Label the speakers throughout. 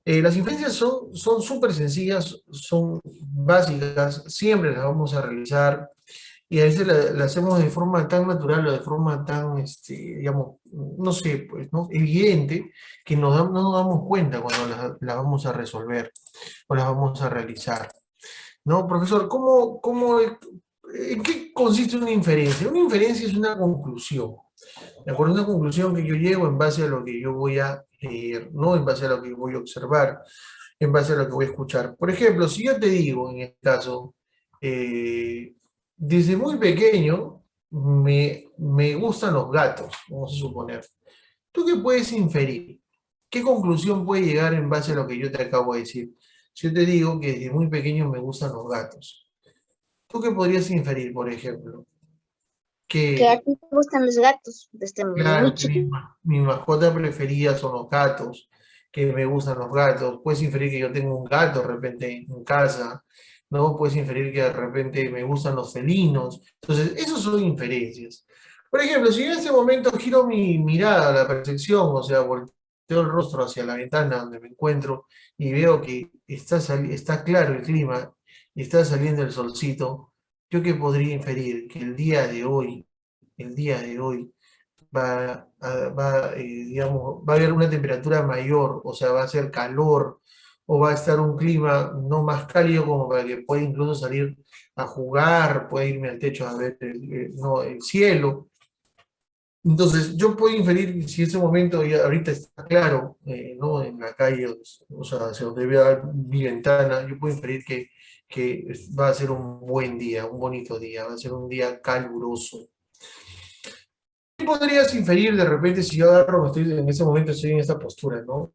Speaker 1: Las inferencias son súper sencillas, son básicas, siempre las vamos a realizar y a veces la hacemos de forma tan natural o de forma tan, digamos, no sé, pues, ¿no? Evidente que no nos damos cuenta cuando las vamos a resolver o las vamos a realizar. ¿No, profesor? ¿En qué consiste una inferencia? Una inferencia es una conclusión. ¿De acuerdo? Una conclusión que yo llego en base a lo que yo voy a leer, no en base a lo que voy a observar, en base a lo que voy a escuchar. Por ejemplo, si yo te digo, en este caso, eh, desde muy pequeño me gustan los gatos, vamos a suponer. ¿Tú qué puedes inferir? ¿Qué conclusión puede llegar en base a lo que yo te acabo de decir? Si yo te digo que desde muy pequeño me gustan los gatos, ¿tú qué podrías inferir, por ejemplo?
Speaker 2: Que a
Speaker 1: Que,
Speaker 2: ti te gustan los gatos desde muy
Speaker 1: claro, que
Speaker 2: chiquito.
Speaker 1: mi mascota preferida son los gatos, que me gustan los gatos. Puedes inferir que yo tengo un gato de repente en casa, ¿no? Puedes inferir que de repente me gustan los felinos. Entonces, esos son inferencias. Por ejemplo, si yo en ese momento giro mi mirada a la percepción, o sea, volteo el rostro hacia la ventana donde me encuentro y veo que está claro el clima y está saliendo el solcito, ¿yo qué podría inferir? Que el día de hoy, digamos, va a haber una temperatura mayor, o sea, va a ser calor, o va a estar un clima no más cálido como para que pueda incluso salir a jugar, pueda irme al techo a ver no, el cielo. Entonces, yo puedo inferir si ese momento ya ahorita está claro, ¿no? En la calle, o sea, hacia donde vea mi ventana, yo puedo inferir que va a ser un buen día, un bonito día, va a ser un día caluroso. ¿Qué podrías inferir de repente si yo agarro, en ese momento estoy en esta postura, ¿no?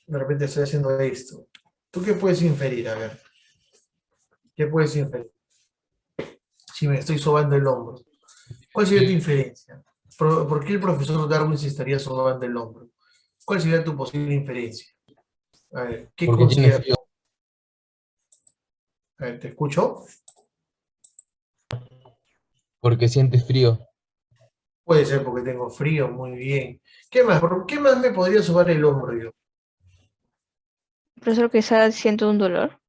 Speaker 1: De repente estoy haciendo esto. ¿Tú qué puedes inferir? A ver, ¿qué puedes inferir? Si me estoy sobando el hombro. ¿Cuál sería tu inferencia? ¿Por qué el profesor Darwin se estaría sobando el hombro? ¿Cuál sería tu posible inferencia? A ver, ¿qué
Speaker 3: Porque tiene
Speaker 1: consideras?
Speaker 3: frío,
Speaker 1: A ver, ¿te escucho?
Speaker 3: porque siente frío,
Speaker 1: Puede ser porque tengo frío, muy bien. ¿Qué más? ¿Por qué más me podría sobar el hombro yo?
Speaker 4: Profesor, quizás siento un dolor.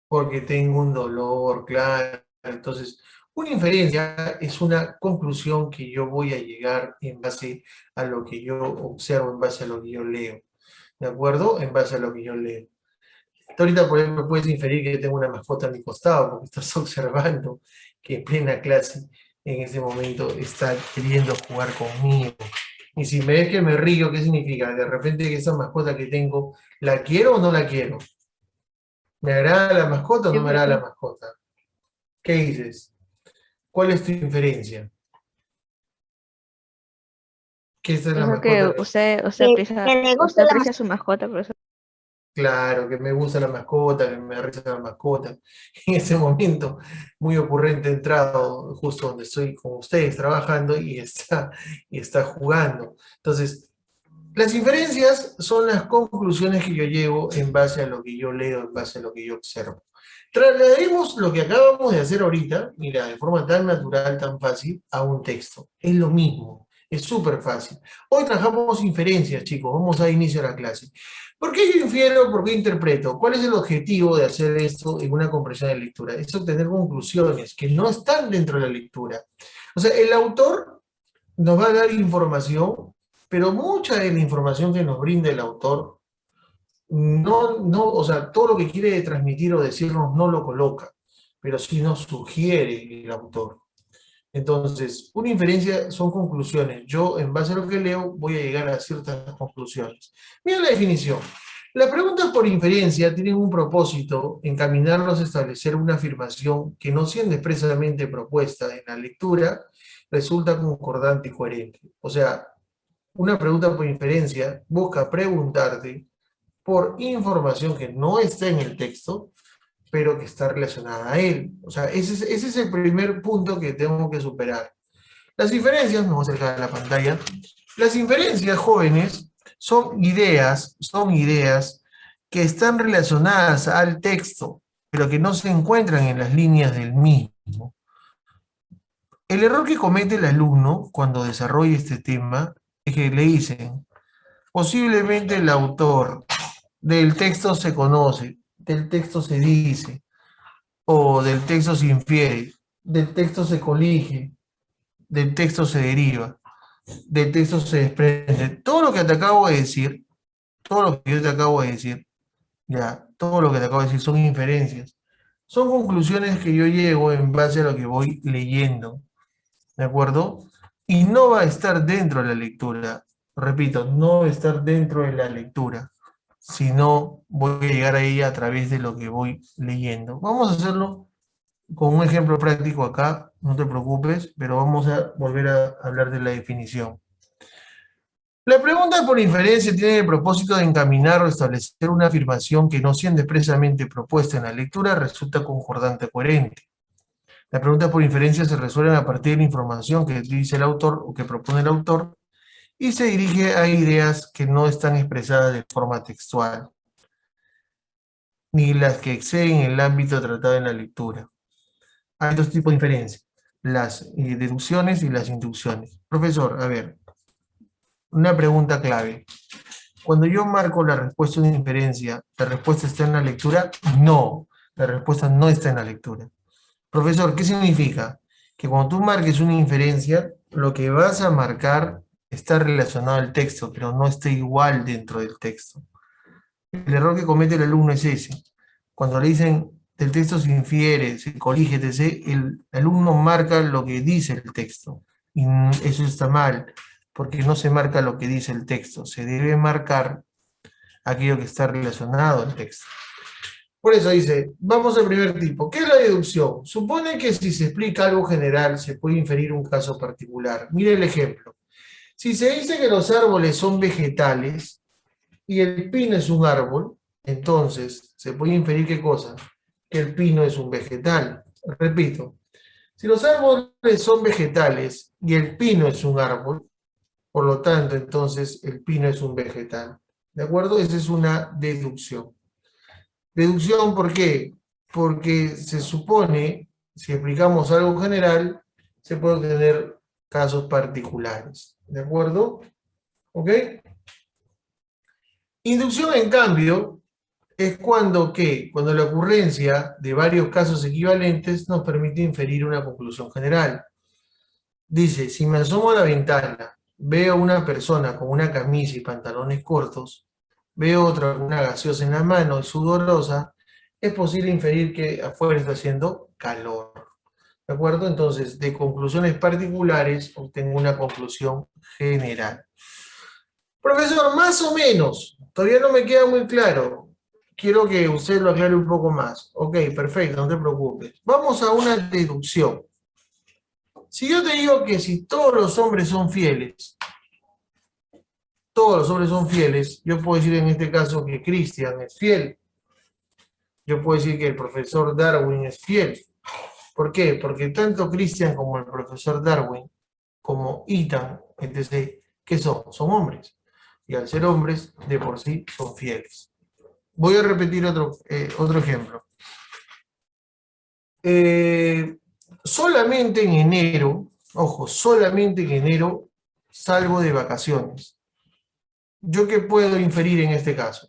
Speaker 1: Porque tengo un dolor, claro. Entonces, una inferencia es una conclusión que yo voy a llegar en base a lo que yo observo, en base a lo que yo leo. ¿De acuerdo? En base a lo que yo leo. Tú ahorita, por ejemplo, puedes inferir que tengo una mascota a mi costado, porque estás observando que en plena clase, en ese momento, está queriendo jugar conmigo. Y si me ves que me río, ¿qué significa? De repente que esa mascota que tengo, ¿la quiero o no la quiero? ¿Me agrada la mascota o no
Speaker 4: Yo
Speaker 1: me
Speaker 4: creo
Speaker 1: agrada la
Speaker 4: que,
Speaker 1: mascota? ¿Qué dices? ¿Cuál es tu inferencia? Que esta es la
Speaker 4: profesor,
Speaker 1: mascota
Speaker 4: que
Speaker 1: de...
Speaker 2: Que le gusta
Speaker 4: usted
Speaker 2: la
Speaker 4: aprecia a su mascota, profesor.
Speaker 1: Claro, que me gusta la mascota, que me da risa la mascota. En ese momento, muy ocurrente, he entrado justo donde estoy con ustedes trabajando y está jugando. Entonces, las inferencias son las conclusiones que yo llevo en base a lo que yo leo, en base a lo que yo observo. Traslademos lo que acabamos de hacer ahorita, mira, de forma tan natural, tan fácil, a un texto. Es lo mismo, es súper fácil. Hoy trabajamos inferencias, chicos, vamos a inicio de la clase. ¿Por qué yo infiero? ¿Por qué interpreto? ¿Cuál es el objetivo de hacer esto en una comprensión de lectura? Es obtener conclusiones que no están dentro de la lectura. O sea, el autor nos va a dar información, pero mucha de la información que nos brinda el autor, o sea, todo lo que quiere transmitir o decirnos no lo coloca, pero sí nos sugiere el autor. Entonces, una inferencia son conclusiones. Yo, en base a lo que leo, voy a llegar a ciertas conclusiones. Mira la definición. Las preguntas por inferencia tienen un propósito, encaminarnos a establecer una afirmación que no siendo expresamente propuesta en la lectura, resulta concordante y coherente. O sea, una pregunta por inferencia busca preguntarte por información que no está en el texto, pero que está relacionada a él. O sea, ese es el primer punto que tengo que superar. Las inferencias, me voy a acercar a la pantalla, las inferencias, jóvenes, son ideas que están relacionadas al texto, pero que no se encuentran en las líneas del mismo. El error que comete el alumno cuando desarrolla este tema es que le dicen, posiblemente el autor del texto se conoce, del texto se dice, o del texto se infiere, del texto se colige, del texto se deriva, del texto se desprende. Todo lo que te acabo de decir, todo lo que yo te acabo de decir, ya, todo lo que te acabo de decir son inferencias. Son conclusiones que yo llego en base a lo que voy leyendo, ¿de acuerdo? Y no va a estar dentro de la lectura. Repito, no va a estar dentro de la lectura, sino voy a llegar a ella a través de lo que voy leyendo. Vamos a hacerlo con un ejemplo práctico acá, no te preocupes, pero vamos a volver a hablar de la definición. La pregunta por inferencia tiene el propósito de encaminar o establecer una afirmación que, no siendo expresamente propuesta en la lectura, resulta concordante o coherente. La pregunta por inferencia se resuelve a partir de la información que dice el autor o que propone el autor y se dirige a ideas que no están expresadas de forma textual, ni las que exceden el ámbito tratado en la lectura. Hay dos tipos de inferencia, las deducciones y las inducciones. Profesor, a ver, una pregunta clave. Cuando yo marco la respuesta de una inferencia, ¿la respuesta está en la lectura? No, la respuesta no está en la lectura. Profesor, ¿qué significa? Que cuando tú marques una inferencia, lo que vas a marcar está relacionado al texto, pero no está igual dentro del texto. El error que comete el alumno es ese. Cuando le dicen del texto se infiere, se corrige, etc., el alumno marca lo que dice el texto. Y eso está mal, porque no se marca lo que dice el texto, se debe marcar aquello que está relacionado al texto. Por eso dice, vamos al primer tipo. ¿Qué es la deducción? Supone que si se explica algo general, se puede inferir un caso particular. Mire el ejemplo. Si se dice que los árboles son vegetales y el pino es un árbol, entonces se puede inferir ¿qué cosa? Que el pino es un vegetal. Repito, si los árboles son vegetales y el pino es un árbol, por lo tanto, entonces el pino es un vegetal. ¿De acuerdo? Esa es una deducción. Deducción, ¿por qué? Porque se supone, si explicamos algo general, se puede obtener casos particulares. ¿De acuerdo? ¿Ok? Inducción, en cambio, es cuando, ¿qué? Cuando la ocurrencia de varios casos equivalentes nos permite inferir una conclusión general. Dice, si me asomo a la ventana, veo una persona con una camisa y pantalones cortos, veo otra con una gaseosa en la mano y sudorosa, es posible inferir que afuera está haciendo calor. ¿De acuerdo? Entonces, de conclusiones particulares, obtengo una conclusión general. Profesor, más o menos, todavía no me queda muy claro. Quiero que usted lo aclare un poco más. Ok, perfecto, no te preocupes. Vamos a una deducción. Si yo te digo que si todos los hombres son fieles, yo puedo decir en este caso que Christian es fiel. Yo puedo decir que el profesor Darwin es fiel. ¿Por qué? Porque tanto Christian como el profesor Darwin, como Ethan, etc., ¿qué son? Son hombres. Y al ser hombres, de por sí, son fieles. Voy a repetir otro ejemplo. Solamente en enero, ojo, solamente en enero salgo de vacaciones. ¿Yo qué puedo inferir en este caso?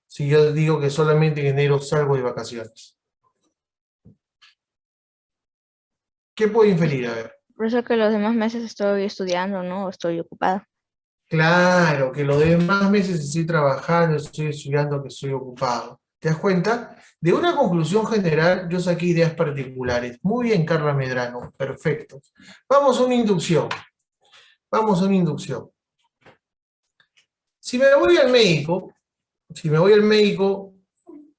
Speaker 1: Si yo digo que solamente en enero salgo de vacaciones. ¿Qué puedo inferir? A ver.
Speaker 4: Por eso que los demás meses estoy estudiando, ¿no? O estoy ocupada.
Speaker 1: Claro, que los demás meses estoy trabajando, estoy estudiando, que estoy ocupado. ¿Te das cuenta? De una conclusión general, yo saqué ideas particulares. Muy bien, Carla Medrano, perfecto. Vamos a una inducción. Si me voy al médico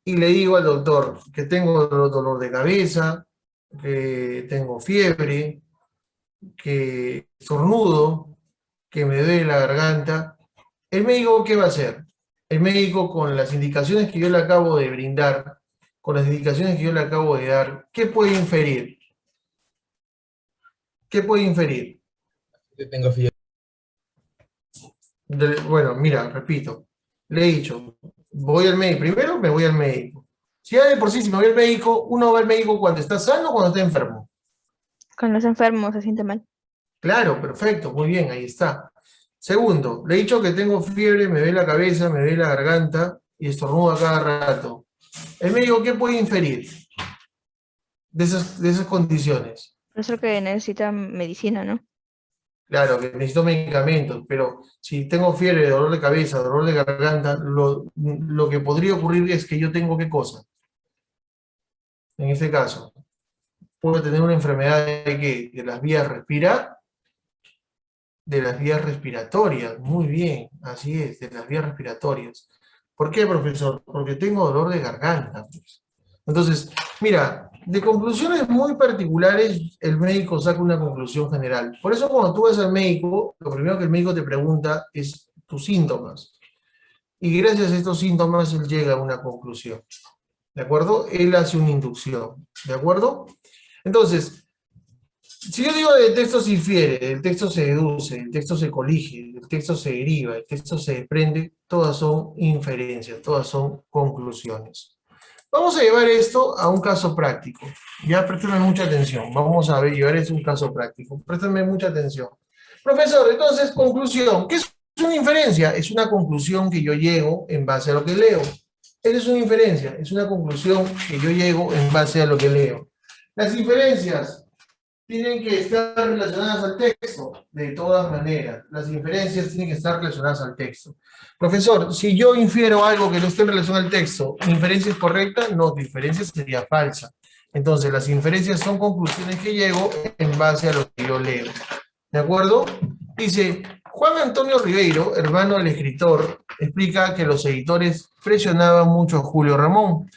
Speaker 1: y le digo al doctor que tengo dolor de cabeza, que tengo fiebre, que estornudo, que me duele la garganta, ¿el médico qué va a hacer? El médico, con las indicaciones que yo le acabo de brindar, con las indicaciones que yo le acabo de dar, ¿qué puede inferir? ¿Qué puede inferir?
Speaker 3: Que tengo fiebre.
Speaker 1: Bueno, mira, repito, le he dicho, voy al médico, primero me voy al médico. Si ya de por sí, si me voy al médico, uno va al médico cuando está sano o cuando está enfermo.
Speaker 4: Con los enfermos se siente mal.
Speaker 1: Claro, perfecto, muy bien, ahí está. Segundo, le he dicho que tengo fiebre, me duele la cabeza, me duele la garganta y estornudo a cada rato. ¿El médico qué puede inferir de esas condiciones?
Speaker 4: Profesor que necesita medicina, ¿no?
Speaker 1: Claro, que necesito medicamentos, pero si tengo fiebre, dolor de cabeza, dolor de garganta, lo que podría ocurrir es que yo tengo ¿qué cosa? En este caso, puedo tener una enfermedad de ¿qué? De las vías de las vías respiratorias. Muy bien, así es, de las vías respiratorias. ¿Por qué, profesor? Porque tengo dolor de garganta, pues. Entonces, mira, de conclusiones muy particulares, el médico saca una conclusión general. Por eso cuando tú vas al médico, lo primero que el médico te pregunta es tus síntomas. Y gracias a estos síntomas, él llega a una conclusión. ¿De acuerdo? Él hace una inducción. ¿De acuerdo? Entonces, si yo digo del texto se infiere, el texto se deduce, el texto se colige, el texto se deriva, el texto se desprende, todas son inferencias, todas son conclusiones. Vamos a llevar esto a un caso práctico. Ya préstame mucha atención. Vamos a ver, llevar esto a un caso práctico. Préstame mucha atención. Profesor, entonces, conclusión. ¿Qué es una inferencia? Es una conclusión que yo llego en base a lo que leo. Esa es una inferencia, es una conclusión que yo llego en base a lo que leo. Las inferencias tienen que estar relacionadas al texto, de todas maneras. Las inferencias tienen que estar relacionadas al texto. Profesor, si yo infiero algo que no esté en relación al texto, ¿mi inferencia es correcta? No, tu inferencia sería falsa. Entonces, las inferencias son conclusiones que llego en base a lo que yo leo. ¿De acuerdo? Dice, Juan Antonio Ribeiro, hermano del escritor, explica que los editores presionaban mucho a Julio Ramón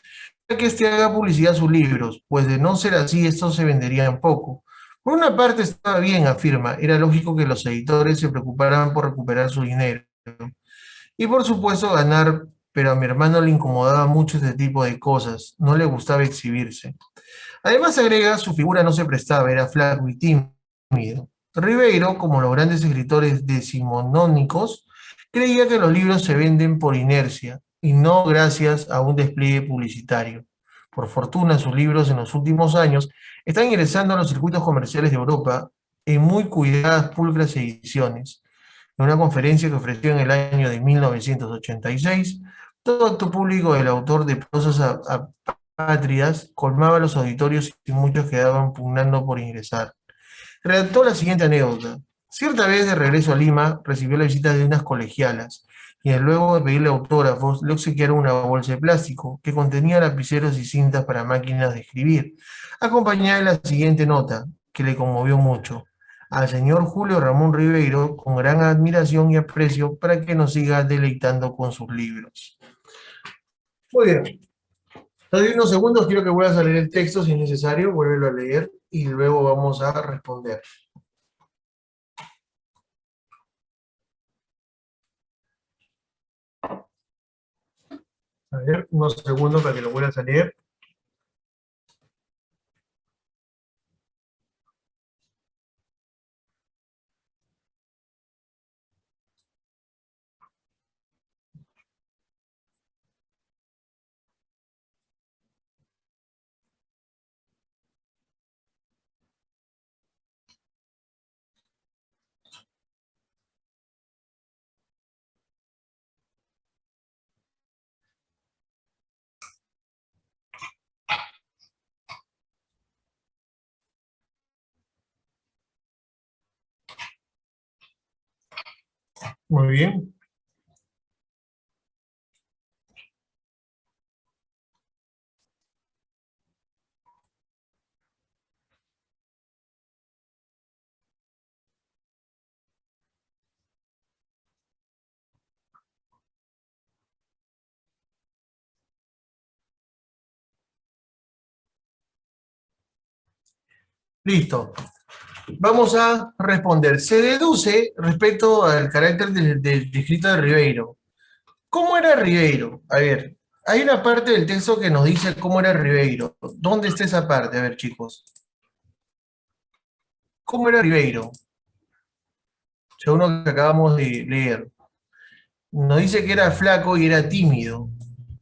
Speaker 1: para que éste haga publicidad a sus libros, pues de no ser así, estos se venderían poco. Por una parte estaba bien, afirma, era lógico que los editores se preocuparan por recuperar su dinero. Y por supuesto ganar, pero a mi hermano le incomodaba mucho este tipo de cosas, no le gustaba exhibirse. Además agrega, su figura no se prestaba, era flaco y tímido. Ribeiro, como los grandes escritores decimonónicos, creía que los libros se venden por inercia y no gracias a un despliegue publicitario. Por fortuna, sus libros en los últimos años están ingresando a los circuitos comerciales de Europa en muy cuidadas, pulcras ediciones. En una conferencia que ofreció en el año de 1986, todo acto público del autor de prosas apátridas colmaba los auditorios y muchos quedaban pugnando por ingresar. Redactó la siguiente anécdota. Cierta vez, de regreso a Lima, recibió la visita de unas colegialas, quienes luego de pedirle autógrafos le obsequiaron una bolsa de plástico que contenía lapiceros y cintas para máquinas de escribir, acompañada de la siguiente nota, que le conmovió mucho. Al señor Julio Ramón Ribeiro, con gran admiración y aprecio, para que nos siga deleitando con sus libros. Muy bien. Te doy unos segundos, quiero que vuelvas a leer el texto si es necesario, vuélvelo a leer y luego vamos a responder. A ver, unos segundos para que lo vuelvas a leer. Muy bien. Listo. Vamos a responder. Se deduce respecto al carácter del escrito de Ribeiro. ¿Cómo era Ribeiro? A ver, hay una parte del texto que nos dice cómo era Ribeiro. ¿Dónde está esa parte? A ver, chicos. ¿Cómo era Ribeiro? Según lo que acabamos de leer. Nos dice que era flaco y era tímido.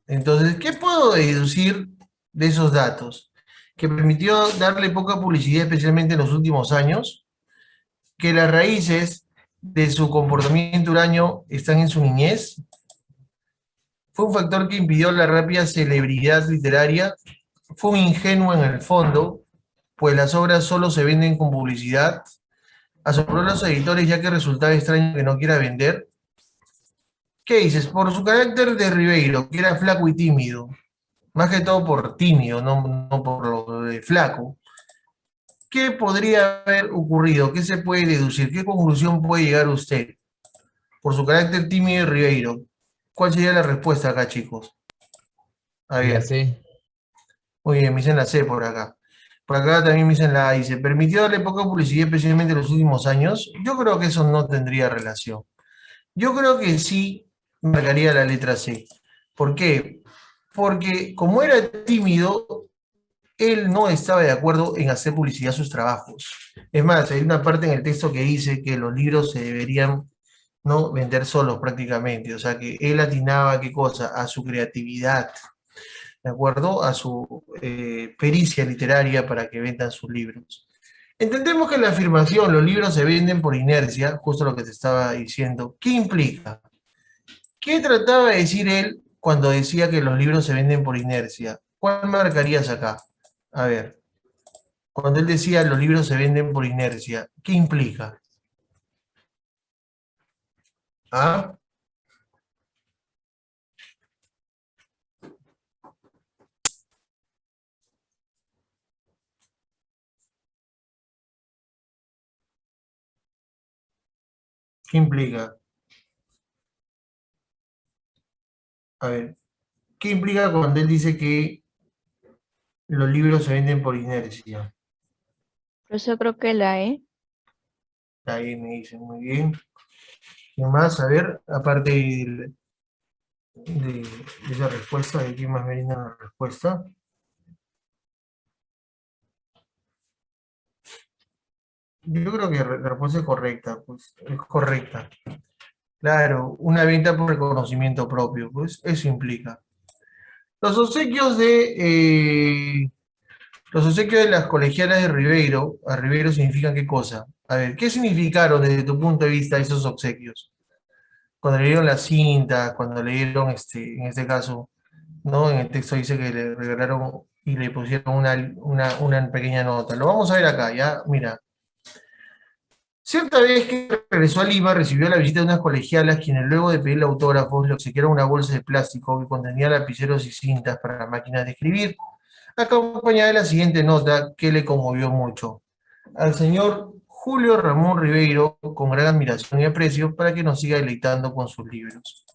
Speaker 1: Entonces, ¿qué puedo deducir de esos datos? Que permitió darle poca publicidad, especialmente en los últimos años, que las raíces de su comportamiento huraño están en su niñez? ¿Fue un factor que impidió la rápida celebridad literaria? ¿Fue un ingenuo en el fondo, pues las obras solo se venden con publicidad? ¿Asombró a los editores ya que resultaba extraño que no quiera vender? ¿Qué dices? Por su carácter de Ribeiro, que era flaco y tímido, más que todo por tímido, no por lo de flaco. ¿Qué podría haber ocurrido? ¿Qué se puede deducir? ¿Qué conclusión puede llegar usted? Por su carácter tímido y Ribeiro. ¿Cuál sería la respuesta acá, chicos? A
Speaker 3: La
Speaker 1: ver,
Speaker 3: C.
Speaker 1: muy bien, me dicen la C por acá. Por acá también me dicen la A y ¿se permitió darle poca publicidad, especialmente en los últimos años? Yo creo que eso no tendría relación. Yo creo que sí marcaría la letra C. ¿Por qué? Porque como era tímido, él no estaba de acuerdo en hacer publicidad a sus trabajos. Es más, hay una parte en el texto que dice que los libros se deberían no vender solos prácticamente, o sea que él atinaba ¿qué cosa? A su creatividad, ¿de acuerdo? A su pericia literaria para que vendan sus libros. Entendemos que la afirmación, los libros se venden por inercia, justo lo que te estaba diciendo, ¿qué implica? ¿Qué trataba de decir él cuando decía que los libros se venden por inercia? ¿Cuál marcarías acá? A ver, cuando él decía los libros se venden por inercia, ¿qué implica? ¿Ah? ¿Qué implica? A ver, ¿qué implica cuando él dice que los libros se venden por inercia?
Speaker 4: Por eso creo que la E.
Speaker 1: Ahí me dicen, muy bien. ¿Qué más? A ver, aparte de esa respuesta, ¿de qué más me brinda la respuesta? Yo creo que la respuesta es correcta, pues es correcta. Claro, una venta por reconocimiento propio, pues eso implica. Los obsequios los obsequios de las colegialas de Ribeiro, a Ribeiro significan qué cosa. A ver, ¿qué significaron desde tu punto de vista esos obsequios? Cuando leyeron la cinta, cuando leyeron, en este caso, ¿no? En el texto dice que le regalaron y le pusieron una pequeña nota. Lo vamos a ver acá, ¿ya? Mira. Cierta vez que regresó a Lima, recibió la visita de unas colegialas quienes luego de pedirle autógrafos le obsequiaron una bolsa de plástico que contenía lapiceros y cintas para máquinas de escribir, acompañada de la siguiente nota que le conmovió mucho. Al señor Julio Ramón Ribeiro, con gran admiración y aprecio, para que nos siga deleitando con sus libros.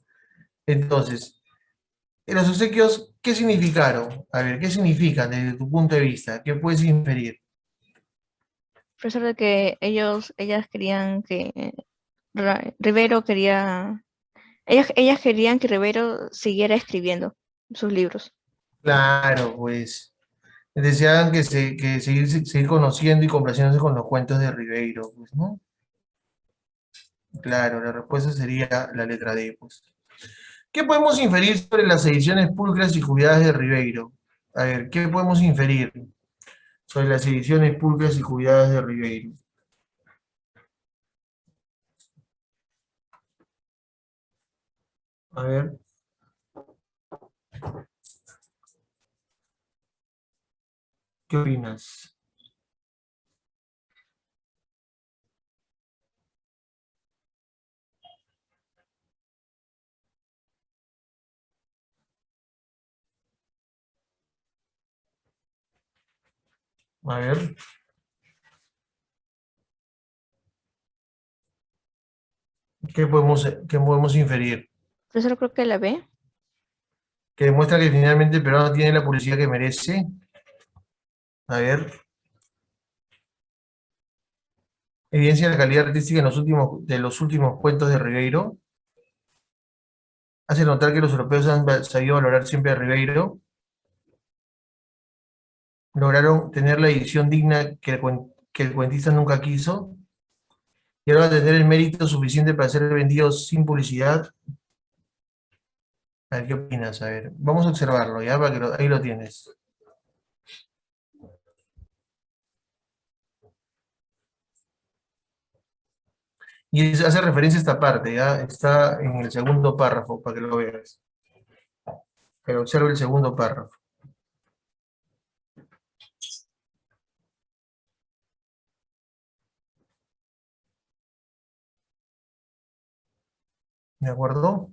Speaker 1: Entonces, en los obsequios, ¿qué significaron? A ver, ¿qué significan desde tu punto de vista? ¿Qué puedes inferir?
Speaker 4: Profesor, de que ellas querían que Rivero quería, ellas querían que Rivero siguiera escribiendo sus libros.
Speaker 1: Claro, pues deseaban que seguir conociendo y complaciéndose con los cuentos de Ribeiro, pues, ¿no? Claro, la respuesta sería la letra D, pues. ¿Qué podemos inferir sobre las ediciones pulcras y jubiladas de Ribeiro? A ver, ¿qué podemos inferir sobre las ediciones pulcras y jubiladas de Ribeiro? A ver, ¿qué opinas? A ver, qué podemos inferir?
Speaker 4: Profesor, creo que la B.
Speaker 1: Que demuestra que finalmente el peruano tiene la publicidad que merece. A ver, evidencia la calidad artística de los últimos cuentos de Ribeiro. Hace notar que los europeos han sabido valorar siempre a Ribeiro. Lograron tener la edición digna que el cuentista nunca quiso. Y ahora tener el mérito suficiente para ser vendidos sin publicidad. A ver, ¿qué opinas? A ver, vamos a observarlo, ¿ya? Para que ahí lo tienes. Y hace referencia a esta parte, ¿ya? Está en el segundo párrafo, para que lo veas. Pero observa el segundo párrafo. ¿De acuerdo?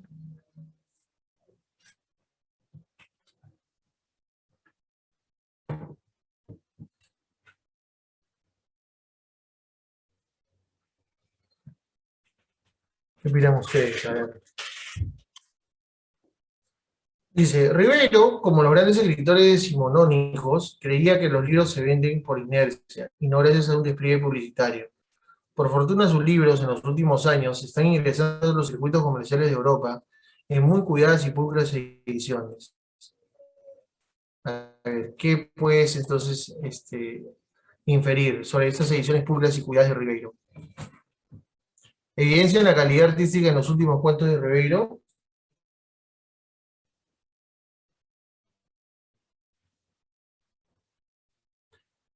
Speaker 1: ¿Qué opinan ustedes? A ver. Dice, Ribeiro, como los grandes escritores decimonónicos, creía que los libros se venden por inercia y no gracias a un despliegue publicitario. Por fortuna, sus libros en los últimos años están ingresando en los circuitos comerciales de Europa en muy cuidadas y pulcras ediciones. A ver, ¿qué puedes entonces inferir sobre estas ediciones pulcras y cuidadas de Ribeiro? ¿Evidencian la calidad artística en los últimos cuentos de Ribeiro?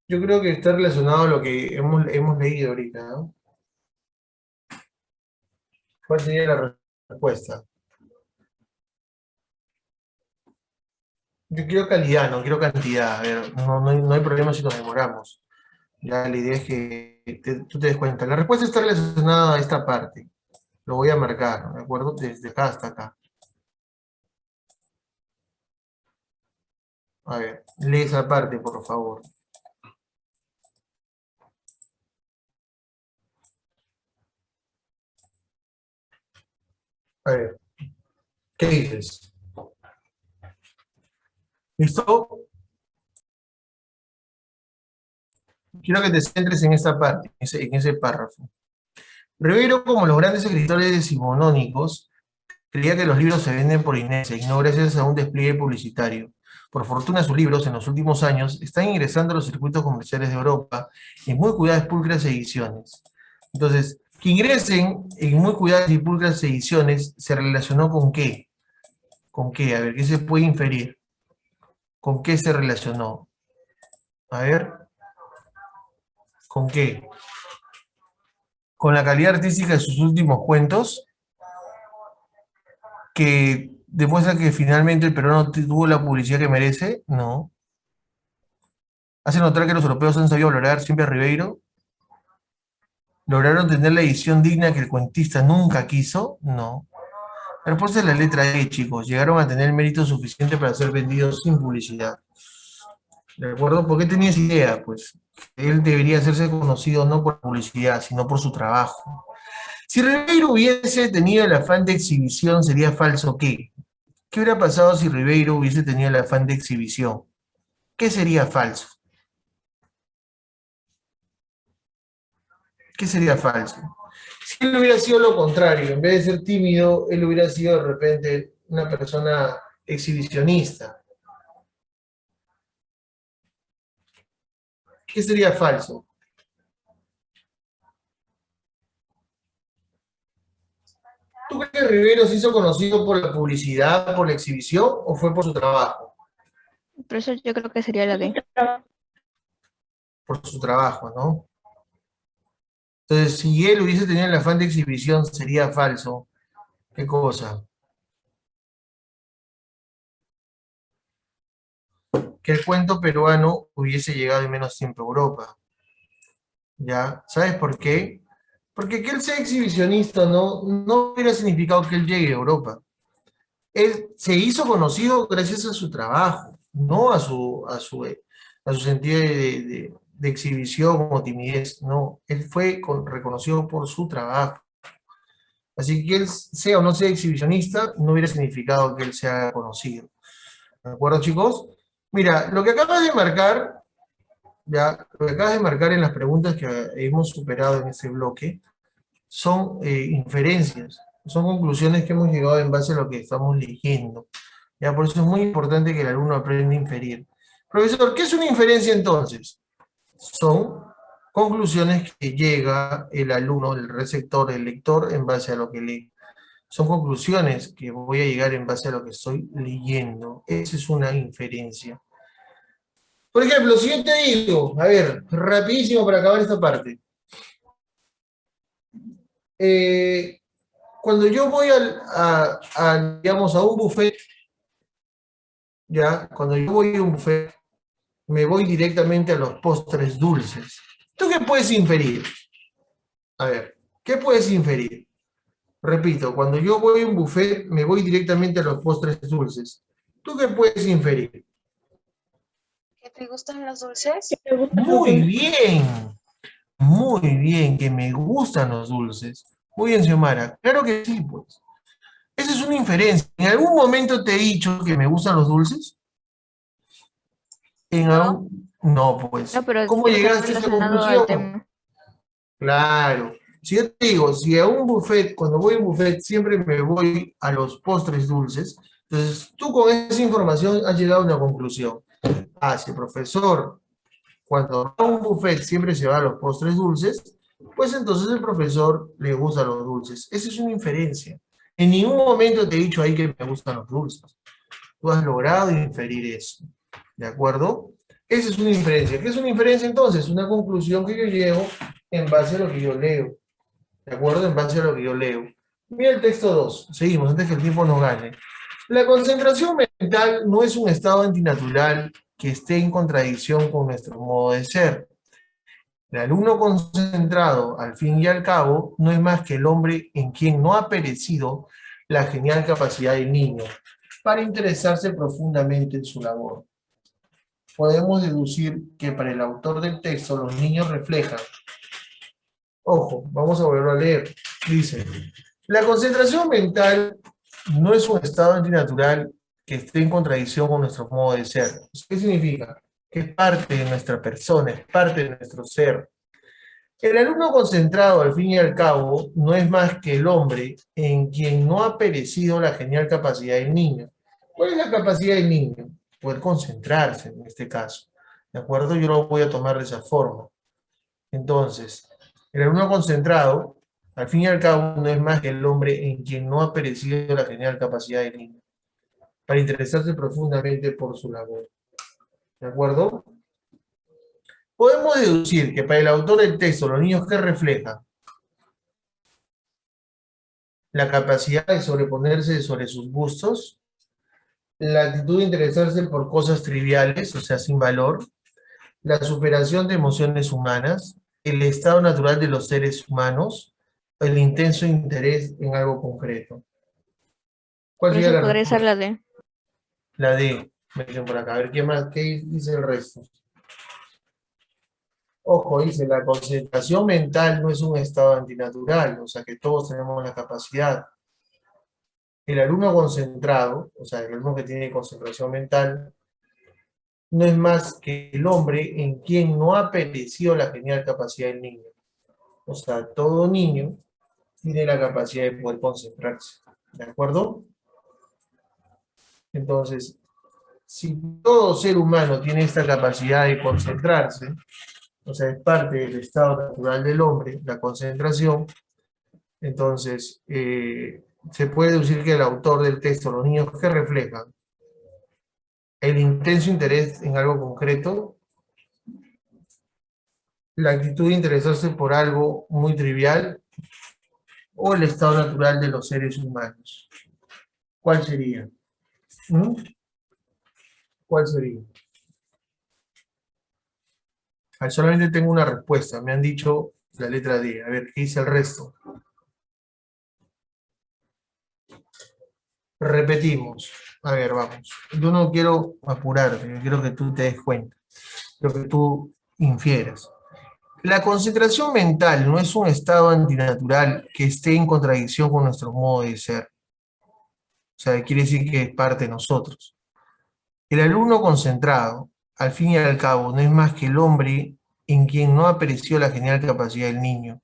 Speaker 1: Yo creo que está relacionado a lo que hemos leído ahorita, ¿no? ¿Cuál sería la respuesta? Yo quiero calidad, no quiero cantidad. A ver, no hay problema si nos demoramos. Ya la idea es que tú te des cuenta. La respuesta está relacionada a esta parte. Lo voy a marcar, ¿de acuerdo? Desde acá hasta acá. A ver, lee esa parte, por favor. A ver, ¿qué dices? ¿Listo? Quiero que te centres en esta parte, en ese párrafo. Ribeiro, como los grandes escritores decimonónicos, creía que los libros se venden por inercia y no gracias a un despliegue publicitario. Por fortuna, sus libros, en los últimos años, están ingresando a los circuitos comerciales de Europa en muy cuidadas y pulcras ediciones. Entonces, que ingresen en muy cuidadas y pulcras ediciones, ¿se relacionó con qué? ¿Con qué? A ver, ¿qué se puede inferir? ¿Con qué se relacionó? A ver, ¿con qué? ¿Con la calidad artística de sus últimos cuentos? ¿Que demuestra que finalmente el peruano tuvo la publicidad que merece? No. ¿Hace notar que los europeos han sabido valorar siempre a Ribeiro? ¿Lograron tener la edición digna que el cuentista nunca quiso? No. La respuesta es la letra E, chicos. Llegaron a tener el mérito suficiente para ser vendidos sin publicidad. ¿De acuerdo? ¿Por qué tenía esa idea? Pues él debería hacerse conocido no por publicidad, sino por su trabajo. Si Ribeiro hubiese tenido el afán de exhibición, ¿sería falso qué? ¿Qué hubiera pasado si Ribeiro hubiese tenido el afán de exhibición? ¿Qué sería falso? ¿Qué sería falso? Si él hubiera sido lo contrario, en vez de ser tímido, él hubiera sido de repente una persona exhibicionista. ¿Qué sería falso? ¿Tú crees que Rivero se hizo conocido por la publicidad, por la exhibición, o fue por su trabajo?
Speaker 4: Por eso yo creo que sería la D.
Speaker 1: Por su trabajo, ¿no? Entonces, si él hubiese tenido el afán de exhibición, sería falso. ¿Qué cosa? Que el cuento peruano hubiese llegado en menos tiempo a Europa. ¿Ya? ¿Sabes por qué? Porque que él sea exhibicionista no hubiera significado que él llegue a Europa. Él se hizo conocido gracias a su trabajo, no a su sentido de exhibición o timidez, no. Él fue reconocido por su trabajo. Así que él sea o no sea exhibicionista, no hubiera significado que él sea conocido. ¿De acuerdo, chicos? Mira, lo que acabas de marcar, ya, lo que acabas de marcar en las preguntas que hemos superado en este bloque, son inferencias, son conclusiones que hemos llegado en base a lo que estamos leyendo. Ya, por eso es muy importante que el alumno aprenda a inferir. Profesor, ¿qué es una inferencia entonces? Son conclusiones que llega el alumno, el receptor, el lector, en base a lo que lee. Son conclusiones que voy a llegar en base a lo que estoy leyendo. Esa es una inferencia. Por ejemplo, si yo te digo, a ver, rapidísimo para acabar esta parte. Cuando yo voy digamos, a un buffet, ya, cuando yo voy a un buffet, me voy directamente a los postres dulces. ¿Tú qué puedes inferir? A ver, ¿qué puedes inferir? Repito, cuando yo voy a un buffet, me voy directamente a los postres dulces. ¿Tú qué puedes inferir?
Speaker 2: ¿Que te gustan los dulces?
Speaker 1: Muy bien, que me gustan los dulces. Muy bien, Xiomara. Claro que sí, pues. Esa es una inferencia. ¿En algún momento te he dicho que me gustan los dulces?
Speaker 2: No.
Speaker 1: No, pues.
Speaker 4: No, pero
Speaker 1: ¿Cómo
Speaker 4: o sea,
Speaker 1: llegaste a esa
Speaker 4: relacionado al
Speaker 1: conclusión?
Speaker 4: tema.
Speaker 1: Claro. Si yo te digo, si a un buffet, cuando voy a un buffet, siempre me voy a los postres dulces, entonces tú con esa información has llegado a una conclusión. Ah, si el profesor, cuando va a un buffet, siempre se va a los postres dulces, pues entonces el profesor le gusta los dulces. Esa es una inferencia. En ningún momento te he dicho ahí que me gustan los dulces. Tú has logrado inferir eso. ¿De acuerdo? Esa es una inferencia. ¿Qué es una inferencia entonces? Una conclusión que yo llego en base a lo que yo leo. ¿De acuerdo? En base a lo que yo leo. Mira el texto 2. Seguimos, antes que el tiempo nos gane. La concentración mental no es un estado antinatural que esté en contradicción con nuestro modo de ser. El alumno concentrado, al fin y al cabo, no es más que el hombre en quien no ha perecido la genial capacidad del niño para interesarse profundamente en su labor. Podemos deducir que para el autor del texto los niños reflejan. Ojo, vamos a volverlo a leer. Dice, la concentración mental no es un estado antinatural que esté en contradicción con nuestro modo de ser. ¿Qué significa? Que es parte de nuestra persona, es parte de nuestro ser. El alumno concentrado, al fin y al cabo, no es más que el hombre en quien no ha perecido la genial capacidad del niño. ¿Cuál es la capacidad del niño? Poder concentrarse en este caso. ¿De acuerdo? Yo lo voy a tomar de esa forma. Entonces, el alumno concentrado, al fin y al cabo, no es más que el hombre en quien no ha perecido la genial capacidad del niño para interesarse profundamente por su labor. ¿De acuerdo? Podemos deducir que para el autor del texto, los niños que reflejan la capacidad de sobreponerse sobre sus gustos, la actitud de interesarse por cosas triviales, o sea, sin valor, la superación de emociones humanas, el estado natural de los seres humanos, el intenso interés en algo concreto. ¿Cuál
Speaker 4: Por
Speaker 1: sería
Speaker 4: eso
Speaker 1: la
Speaker 4: podría ser
Speaker 1: respuesta?
Speaker 4: la D.
Speaker 1: La D, me dicen por acá. A ver, ¿qué más? ¿Qué dice el resto? Ojo, dice, la concentración mental no es un estado antinatural, o sea que todos tenemos la capacidad. El alumno concentrado, o sea, el alumno que tiene concentración mental, no es más que el hombre en quien no ha perecido la genial capacidad del niño. O sea, todo niño tiene la capacidad de poder concentrarse. ¿De acuerdo? Entonces, si todo ser humano tiene esta capacidad de concentrarse, o sea, es parte del estado natural del hombre, la concentración, entonces se puede decir que el autor del texto, los niños que reflejan el intenso interés en algo concreto, la actitud de interesarse por algo muy trivial, o el estado natural de los seres humanos. ¿Cuál sería? ¿Mm? ¿Cuál sería? Ah, solamente tengo una respuesta, me han dicho la letra D. A ver, ¿qué dice el resto? Repetimos. A ver, vamos. Yo no quiero apurarte, yo quiero que tú te des cuenta, lo que tú infieras. La concentración mental no es un estado antinatural que esté en contradicción con nuestro modo de ser. O sea, quiere decir que es parte de nosotros. El alumno concentrado, al fin y al cabo, no es más que el hombre en quien no apreció la genial capacidad del niño.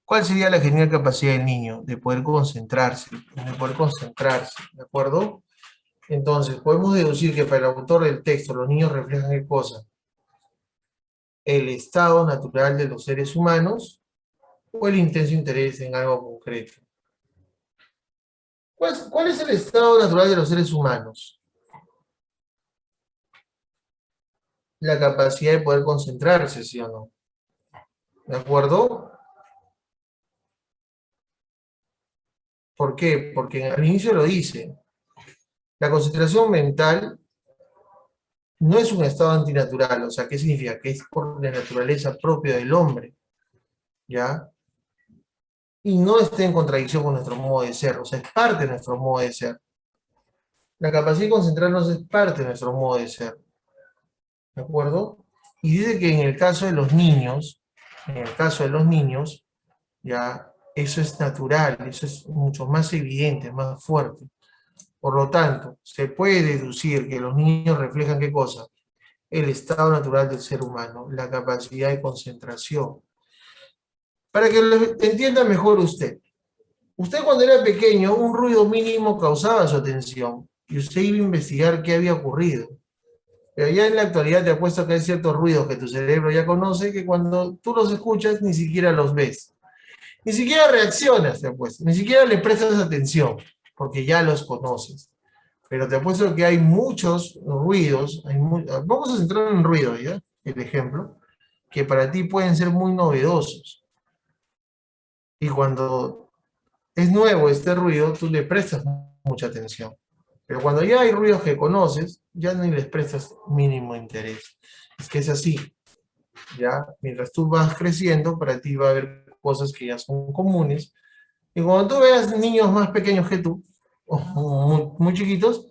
Speaker 1: ¿Cuál sería la genial capacidad del niño? De poder concentrarse, ¿de acuerdo? Entonces, podemos deducir que para el autor del texto, los niños reflejan ¿qué cosa? El estado natural de los seres humanos o el intenso interés en algo concreto. ¿Cuál es el estado natural de los seres humanos? La capacidad de poder concentrarse, ¿sí o no? ¿De acuerdo? ¿Por qué? Porque al inicio lo dice. La concentración mental no es un estado antinatural. O sea, ¿qué significa? Que es por la naturaleza propia del hombre, ¿ya? Y no esté en contradicción con nuestro modo de ser. O sea, es parte de nuestro modo de ser. La capacidad de concentrarnos es parte de nuestro modo de ser. ¿De acuerdo? Y dice que en el caso de los niños, ya, eso es natural, eso es mucho más evidente, más fuerte. Por lo tanto, se puede deducir que los niños reflejan ¿qué cosa? El estado natural del ser humano, la capacidad de concentración. Para que lo entienda mejor usted. Usted cuando era pequeño, un ruido mínimo causaba su atención y usted iba a investigar qué había ocurrido. Pero ya en la actualidad te apuesto que hay ciertos ruidos que tu cerebro ya conoce que cuando tú los escuchas ni siquiera los ves. Ni siquiera reaccionas, te apuesto. Ni siquiera le prestas atención, porque ya los conoces. Pero te apuesto que hay muchos ruidos, vamos a centrar en ruido, ¿ya? El ejemplo, que para ti pueden ser muy novedosos. Y cuando es nuevo este ruido, tú le prestas mucha atención. Pero cuando ya hay ruidos que conoces, ya ni les prestas mínimo interés. Es que es así, ¿ya? Mientras tú vas creciendo, para ti va a haber cosas que ya son comunes. Y cuando tú veas niños más pequeños que tú, o muy chiquitos,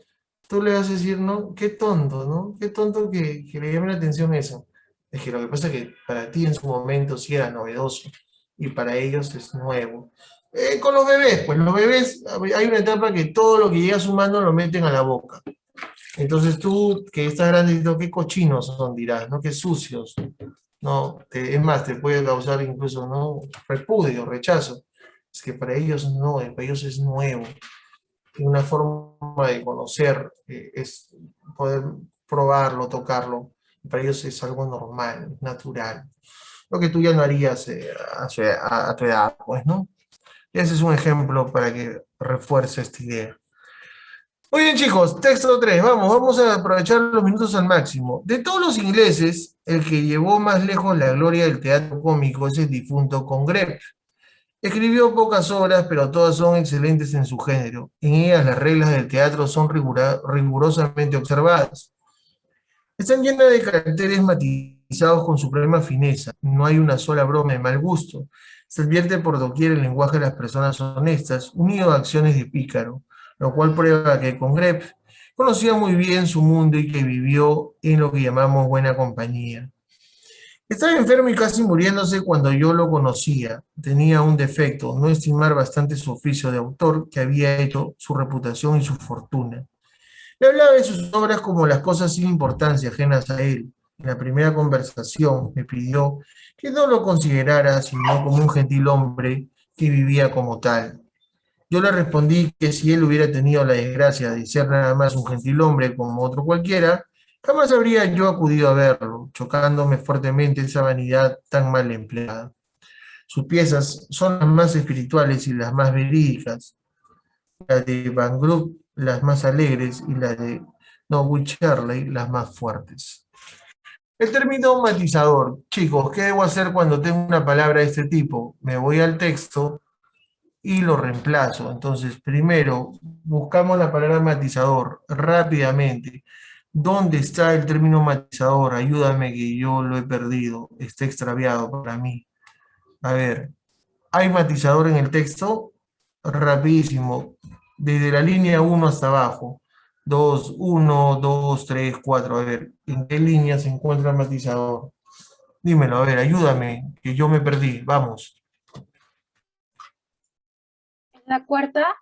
Speaker 1: tú le vas a decir, no, qué tonto, ¿no? Qué tonto que le llame la atención eso. Es que lo que pasa es que para ti en su momento sí era novedoso, y para ellos es nuevo. Con los bebés, pues los bebés, hay una etapa que todo lo que llega a su mano lo meten a la boca. Entonces tú, que estás grande, dices, qué cochinos son, dirás, ¿no? Qué sucios. No, es más, te puede causar incluso, ¿no? Repudio, rechazo. Es que para ellos no, para ellos es nuevo. Y una forma de conocer es poder probarlo, tocarlo. Para ellos es algo normal, natural. Lo que tú ya no harías a tu edad, pues, ¿no? Ese es un ejemplo para que refuerce esta idea. Muy bien, chicos, texto 3. Vamos a aprovechar los minutos al máximo. De todos los ingleses, el que llevó más lejos la gloria del teatro cómico es el difunto Congreve. Escribió pocas obras, pero todas son excelentes en su género. En ellas las reglas del teatro son rigurosamente observadas. Están llenas de caracteres matizados con suprema fineza. No hay una sola broma de mal gusto. Se advierte por doquier el lenguaje de las personas honestas, unido a acciones de pícaro, lo cual prueba que Congreve conocía muy bien su mundo y que vivió en lo que llamamos buena compañía. Estaba enfermo y casi muriéndose cuando yo lo conocía. Tenía un defecto, no estimar bastante su oficio de autor, que había hecho su reputación y su fortuna. Le hablaba de sus obras como las cosas sin importancia ajenas a él. En la primera conversación me pidió que no lo considerara sino como un gentil hombre que vivía como tal. Yo le respondí que si él hubiera tenido la desgracia de ser nada más un gentil hombre como otro cualquiera, jamás habría yo acudido a verlo, chocándome fuertemente esa vanidad tan mal empleada. Sus piezas son las más espirituales y las más verídicas, las de Van Gogh las más alegres y las de Norwood Shirley las más fuertes. El término matizador. Chicos, ¿qué debo hacer cuando tengo una palabra de este tipo? Me voy al texto y lo reemplazo. Entonces, primero, buscamos la palabra matizador rápidamente. ¿Dónde está el término matizador? Ayúdame que yo lo he perdido, está extraviado para mí. A ver, ¿hay matizador en el texto? Rapidísimo, desde la línea 1 hasta abajo. 2, 1, 2, 3, 4. A ver, ¿en qué línea se encuentra el matizador? Dímelo, a ver, ayúdame, que yo me perdí. Vamos.
Speaker 2: En la cuarta,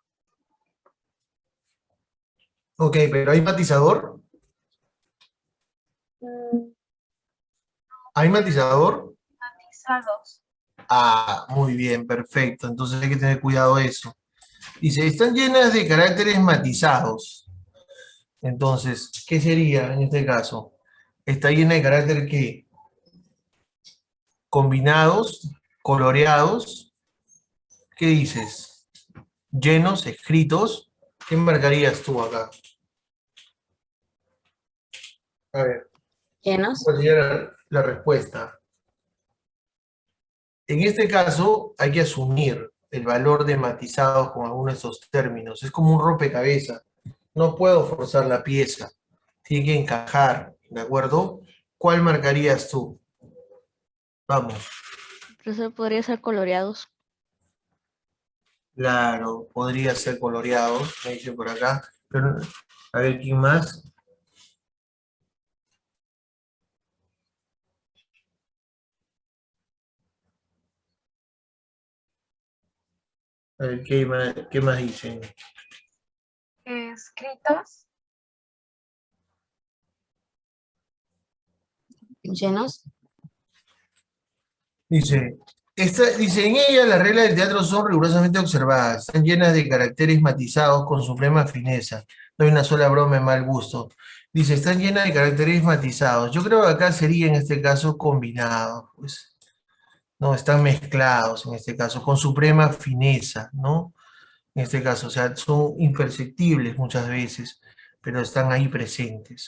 Speaker 1: Ok, pero ¿hay matizador?
Speaker 2: mm,
Speaker 1: ¿Hay matizador?
Speaker 2: matizados.
Speaker 1: Ah, muy bien, perfecto. Entonces hay que tener cuidado de eso. Dice, están llenas de caracteres matizados. Entonces, ¿qué sería en este caso? Está llena de carácter ¿qué? Combinados, coloreados. ¿Qué dices? Llenos, escritos. ¿Qué marcarías tú acá? A ver,
Speaker 2: Llenos.
Speaker 1: ¿cuál sería la respuesta? En este caso hay que asumir el valor de matizados con alguno de esos términos. Es como un rompecabezas. No puedo forzar la pieza. Tiene que encajar, ¿de acuerdo? ¿Cuál marcarías tú? Vamos.
Speaker 4: Profesor, podría ser coloreados.
Speaker 1: Claro, podría ser coloreados, me dice por acá. Pero, a ver, ¿quién más? A ver, qué más dicen?
Speaker 2: Escritos. Llenos.
Speaker 1: Dice, dice, en ella las reglas del teatro son rigurosamente observadas, están llenas de caracteres matizados con suprema fineza. No hay una sola broma de mal gusto. Dice, están llenas de caracteres matizados. Yo creo que acá sería en este caso combinado, pues. No, están mezclados en este caso, con suprema fineza, ¿no? En este caso, o sea, son imperceptibles muchas veces, pero están ahí presentes.